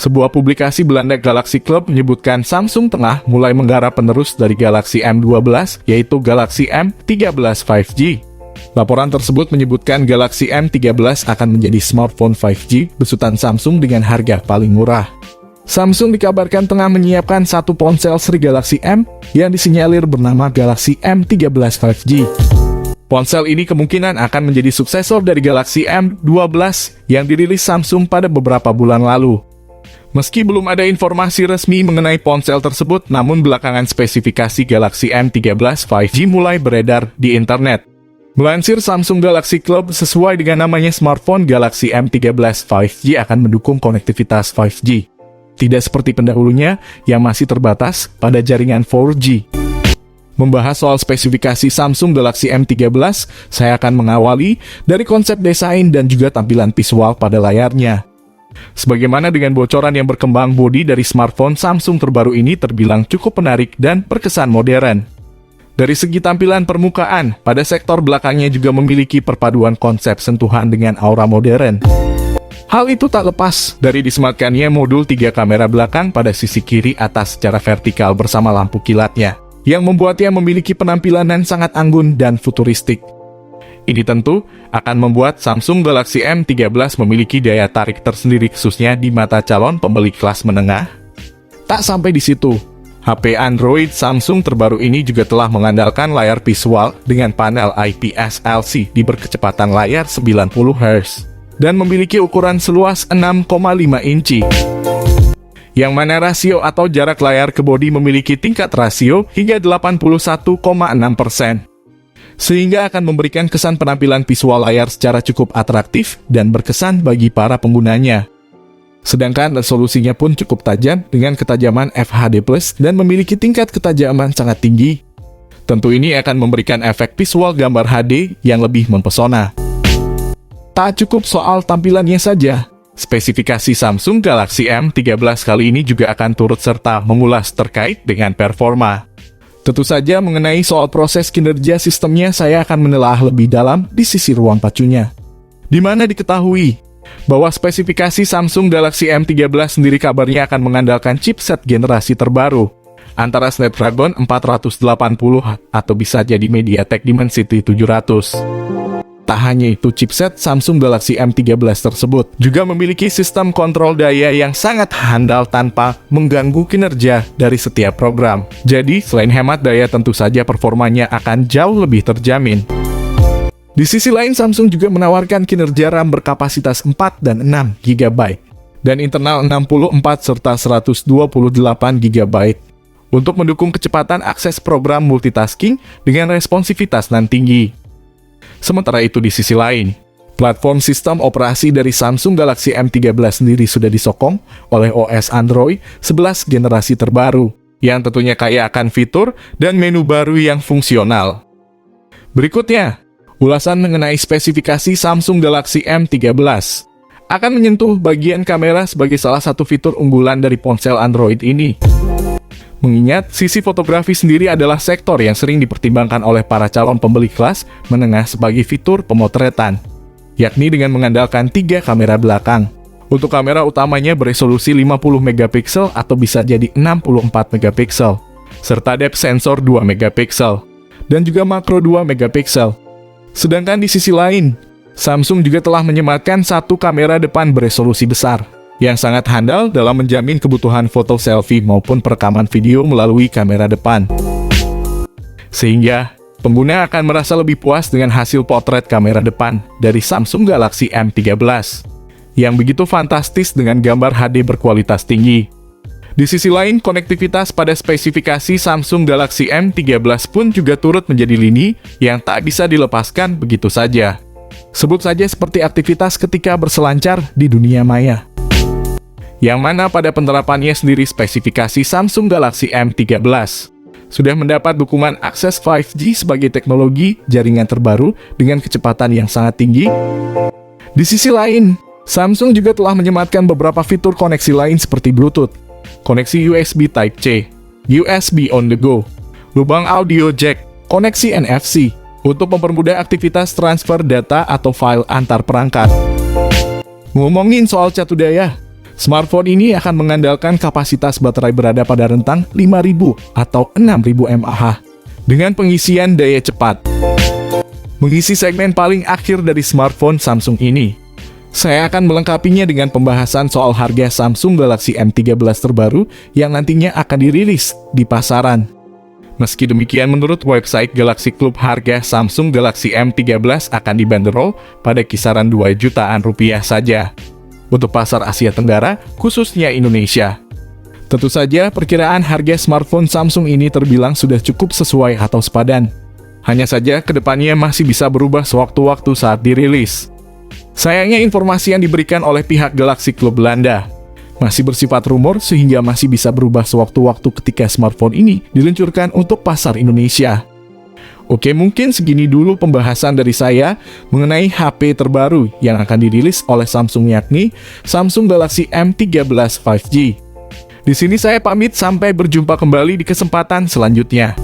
Sebuah publikasi Belanda Galaxy Club menyebutkan Samsung tengah mulai menggarap penerus dari Galaxy M12, yaitu Galaxy M13 5G. Laporan tersebut menyebutkan Galaxy M13 akan menjadi smartphone 5G besutan Samsung dengan harga paling murah. Samsung dikabarkan tengah menyiapkan satu ponsel seri Galaxy M yang disinyalir bernama Galaxy M13 5G. Ponsel ini kemungkinan akan menjadi suksesor dari Galaxy M12 yang dirilis Samsung pada beberapa bulan lalu. Meski belum ada informasi resmi mengenai ponsel tersebut, namun belakangan spesifikasi Galaxy M13 5G mulai beredar di internet. Melansir Samsung Galaxy Club, sesuai dengan namanya, smartphone Galaxy M13 5G akan mendukung konektivitas 5G. Tidak seperti pendahulunya yang masih terbatas pada jaringan 4G. Membahas soal spesifikasi Samsung Galaxy M13, saya akan mengawali dari konsep desain dan juga tampilan visual pada layarnya. Sebagaimana dengan bocoran yang berkembang, bodi dari smartphone Samsung terbaru ini terbilang cukup menarik dan berkesan modern. Dari segi tampilan permukaan, pada sektor belakangnya juga memiliki perpaduan konsep sentuhan dengan aura modern. Hal itu tak lepas dari disematkannya modul 3 kamera belakang pada sisi kiri atas secara vertikal bersama lampu kilatnya, yang membuatnya memiliki penampilan yang sangat anggun dan futuristik. Ini tentu akan membuat Samsung Galaxy M13 memiliki daya tarik tersendiri khususnya di mata calon pembeli kelas menengah. Tak sampai di situ, HP Android Samsung terbaru ini juga telah mengandalkan layar visual dengan panel IPS LCD di berkecepatan layar 90 Hz dan memiliki ukuran seluas 6,5 inci. Yang mana rasio atau jarak layar ke bodi memiliki tingkat rasio hingga 81,6%. Sehingga akan memberikan kesan penampilan visual layar secara cukup atraktif dan berkesan bagi para penggunanya. Sedangkan resolusinya pun cukup tajam dengan ketajaman FHD+ dan memiliki tingkat ketajaman sangat tinggi. Tentu ini akan memberikan efek visual gambar HD yang lebih mempesona. Tak cukup soal tampilannya saja, spesifikasi Samsung Galaxy M13 kali ini juga akan turut serta mengulas terkait dengan performa. Tentu saja mengenai soal proses kinerja sistemnya saya akan menelaah lebih dalam di sisi ruang pacunya. Di mana diketahui bahwa spesifikasi Samsung Galaxy M13 sendiri kabarnya akan mengandalkan chipset generasi terbaru, antara Snapdragon 480 atau bisa jadi MediaTek Dimensity 700. Tak hanya itu, chipset Samsung Galaxy M13 tersebut juga memiliki sistem kontrol daya yang sangat handal tanpa mengganggu kinerja dari setiap program. Jadi, selain hemat daya, tentu saja performanya akan jauh lebih terjamin. Di sisi lain, Samsung juga menawarkan kinerja RAM berkapasitas 4 dan 6 GB dan internal 64 serta 128 GB untuk mendukung kecepatan akses program multitasking dengan responsivitas nan tinggi. Sementara itu di sisi lain, platform sistem operasi dari Samsung Galaxy M13 sendiri sudah disokong oleh OS Android 11 generasi terbaru, yang tentunya kaya akan fitur dan menu baru yang fungsional. Berikutnya, ulasan mengenai spesifikasi Samsung Galaxy M13 akan menyentuh bagian kamera sebagai salah satu fitur unggulan dari ponsel Android ini. Mengingat sisi fotografi sendiri adalah sektor yang sering dipertimbangkan oleh para calon pembeli kelas menengah sebagai fitur pemotretan, yakni dengan mengandalkan 3 kamera belakang. Untuk kamera utamanya beresolusi 50 megapiksel atau bisa jadi 64 megapiksel, serta depth sensor 2 megapiksel, dan juga makro 2 megapiksel. Sedangkan di sisi lain, Samsung juga telah menyematkan satu kamera depan beresolusi besar, yang sangat handal dalam menjamin kebutuhan foto selfie maupun perekaman video melalui kamera depan. Sehingga, pengguna akan merasa lebih puas dengan hasil potret kamera depan dari Samsung Galaxy M13, yang begitu fantastis dengan gambar HD berkualitas tinggi. Di sisi lain, konektivitas pada spesifikasi Samsung Galaxy M13 pun juga turut menjadi lini yang tak bisa dilepaskan begitu saja. Sebut saja seperti aktivitas ketika berselancar di dunia maya. Yang mana pada penerapannya sendiri spesifikasi Samsung Galaxy M13 sudah mendapat dukungan akses 5G sebagai teknologi jaringan terbaru dengan kecepatan yang sangat tinggi. Di sisi lain, Samsung juga telah menyematkan beberapa fitur koneksi lain seperti Bluetooth, koneksi USB Type-C, USB on the go, lubang audio jack, koneksi NFC, untuk mempermudah aktivitas transfer data atau file antar perangkat. Ngomongin soal catu daya, Smartphone ini akan mengandalkan kapasitas baterai berada pada rentang 5.000 atau 6.000 mAh dengan pengisian daya cepat. Mengisi segmen paling akhir dari smartphone Samsung ini, saya akan melengkapinya dengan pembahasan soal harga Samsung Galaxy M13 terbaru yang nantinya akan dirilis di pasaran. Meski demikian, menurut website Galaxy Club, harga Samsung Galaxy M13 akan dibanderol pada kisaran 2 jutaan rupiah saja untuk pasar Asia Tenggara, khususnya Indonesia. Tentu saja, perkiraan harga smartphone Samsung ini terbilang sudah cukup sesuai atau sepadan. Hanya saja, kedepannya masih bisa berubah sewaktu-waktu saat dirilis. Sayangnya, informasi yang diberikan oleh pihak Galaxy Club Belanda masih bersifat rumor sehingga masih bisa berubah sewaktu-waktu ketika smartphone ini diluncurkan untuk pasar Indonesia. Oke, mungkin segini dulu pembahasan dari saya mengenai HP terbaru yang akan dirilis oleh Samsung, yakni Samsung Galaxy M13 5G. Di sini saya pamit, sampai berjumpa kembali di kesempatan selanjutnya.